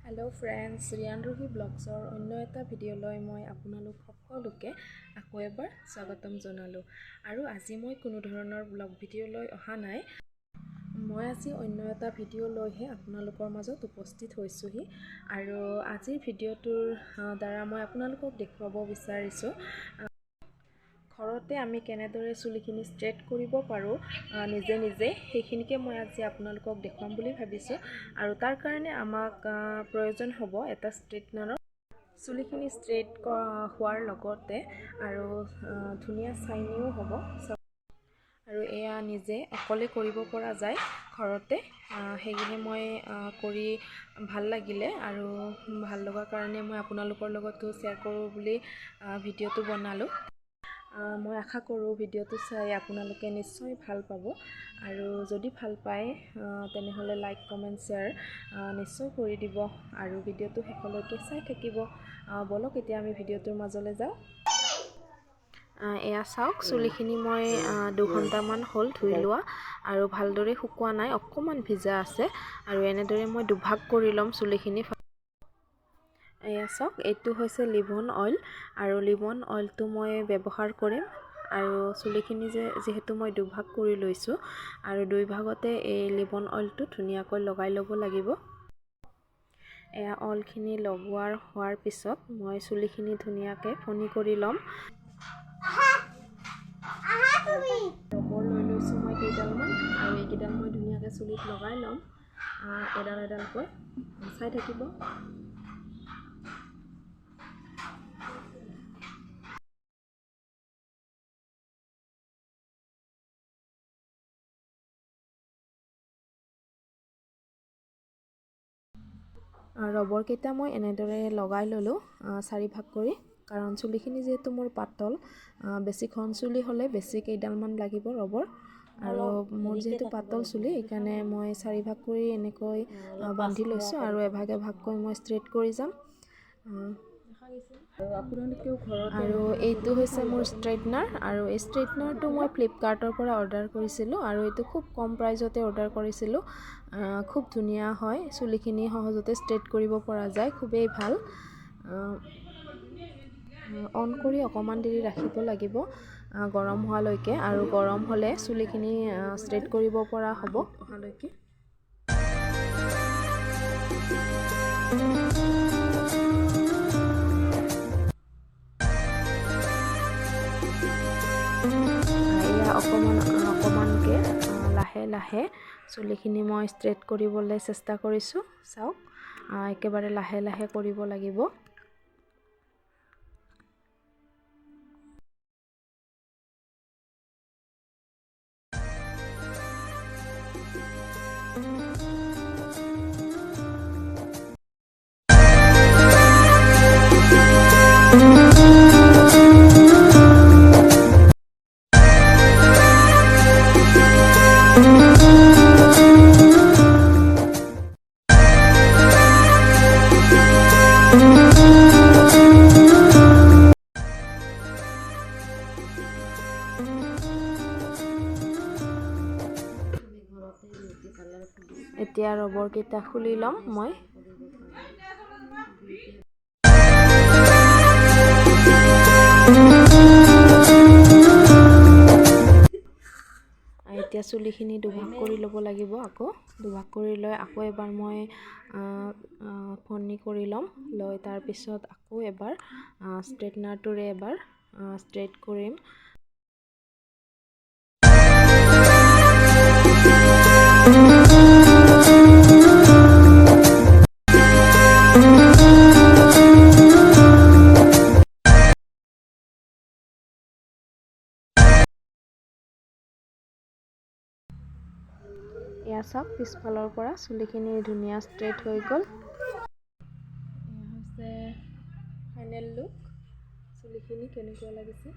Hello friends, Riyan Ruhi ब्लग्सर अन्य এটা ভিডিঅ'লৈ মই আপোনালোক সকলোকে আকৌ এবাৰ স্বাগতম জনালোঁ। আৰু আজি মই কোনো ধৰণৰ ব্লগ ভিডিঅ'লৈ অহা নাই। মই আজি অন্য এটা ভিডিঅ'লৈহে আপোনালোকৰ মাজত উপস্থিত হৈছোহি। আৰু আজিৰ ভিডিঅ'টোৰ দ্বাৰা মই আপোনালোকক দেখুৱাব বিচাৰিছোঁ ঘৰতে আমি কেনেদৰে চুলিখিনি ষ্ট্ৰেট কৰিব পাৰোঁ নিজে নিজে, সেইখিনিকে মই আজি আপোনালোকক দেখুৱাম বুলি ভাবিছোঁ। আৰু তাৰ কাৰণে আমাক প্ৰয়োজন হ'ব এটা ষ্ট্ৰেটনাৰৰ। চুলিখিনি ষ্ট্ৰেট হোৱাৰ লগতে আৰু ধুনীয়া চাইনিও হ'ব। আৰু এয়া নিজে অকলে কৰিব পৰা যায় ঘৰতে। সেইখিনি মই কৰি ভাল লাগিলে আৰু ভাল লগাৰ কাৰণে মই আপোনালোকৰ লগতো শ্বেয়াৰ কৰোঁ বুলি ভিডিঅ'টো বনালোঁ। মই আশা কৰোঁ ভিডিঅ'টো চাই আপোনালোকে নিশ্চয় ভাল পাব। আৰু যদি ভাল পায় তেনেহ'লে লাইক কমেণ্ট শ্বেয়াৰ নিশ্চয় কৰি দিব আৰু ভিডিঅ'টো শেষলৈকে চাই থাকিব। বলক এতিয়া আমি ভিডিঅ'টোৰ মাজলৈ যাওঁ। এয়া চাওক, চুলিখিনি মই 2 ঘণ্টামান হ'ল ধুই লোৱা আৰু ভালদৰে শুকোৱা নাই, অকণমান ভিজা আছে। আৰু এনেদৰে মই দুভাগ কৰি ল'ম চুলিখিনি। এয়া চাওক, এইটো হৈছে লিভন অইল আৰু লিভন অইলটো মই ব্যৱহাৰ কৰিম। আৰু চুলিখিনি যিহেতু মই দুভাগ কৰি লৈছোঁ আৰু 2 ভাগতে এই লিভন অইলটো ধুনীয়াকৈ লগাই ল'ব লাগিব। এয়া অইলখিনি হোৱাৰ পিছত মই চুলিখিনি ধুনীয়াকৈ ফনি কৰি ল'ম। ৰবৰ লৈ লৈছোঁ মই কেইডালমান আৰু এইকেইডাল মই ধুনীয়াকৈ চুলিত লগাই ল'ম এডাল এডালকৈ। চাই থাকিব। ৰবৰকেইটা মই এনেদৰে লগাই ল'লোঁ 4 ভাগ কৰি, কাৰণ চুলিখিনি যিহেতু মোৰ পাতল, বেছি ঘন চুলি হ'লে বেছি কেইডালমান লাগিব ৰবৰ। আৰু মোৰ যিহেতু পাতল চুলি সেইকাৰণে মই 4 ভাগ কৰি এনেকৈ বান্ধি লৈছোঁ আৰু এভাগ এভাগকৈ মই ষ্ট্ৰেট কৰি যাম। আৰু এইটো হৈছে মোৰ ষ্ট্ৰেটনাৰ। আৰু এই ষ্ট্ৰেটনাৰটো মই ফ্লিপকাৰ্টৰ পৰা অৰ্ডাৰ কৰিছিলোঁ আৰু এইটো খুব কম প্ৰাইজতে অৰ্ডাৰ কৰিছিলোঁ। খুব ধুনীয়া হয়, চুলিখিনি সহজতে ষ্ট্ৰেট কৰিব পৰা যায়, খুবেই ভাল। অন কৰি অকণমান দেৰি ৰাখিব লাগিব গৰম হোৱালৈকে, আৰু গৰম হ'লে চুলিখিনি ষ্ট্ৰেট কৰিব পৰা হ'ব অহালৈকে। এয়া অকণমানকৈ লাহে লাহে চুলিখিনি মই ষ্ট্ৰেট কৰিবলৈ চেষ্টা কৰিছোঁ। চাওক, একেবাৰে লাহে লাহে কৰিব লাগিব। এতিয়া ৰবৰকেইটা খুলি ল'ম মই। এতিয়া চুলিখিনি দুভাগ কৰি ল'ব লাগিব। আকৌ দুভাগ কৰি লৈ আকৌ এবাৰ মই ফনি কৰি ল'ম। লৈ তাৰপিছত আকৌ এবাৰ ষ্ট্ৰেটনাৰটোৰে এবাৰ ষ্ট্ৰেট কৰিম। এয়া চাওক, পিছফালৰ পৰা চুলিখিনি ধুনীয়া ষ্ট্ৰেট হৈ গ'ল। এয়া হৈছে ফাইনেল লুক। চুলিখিনি কেনেকুৱা লাগিছে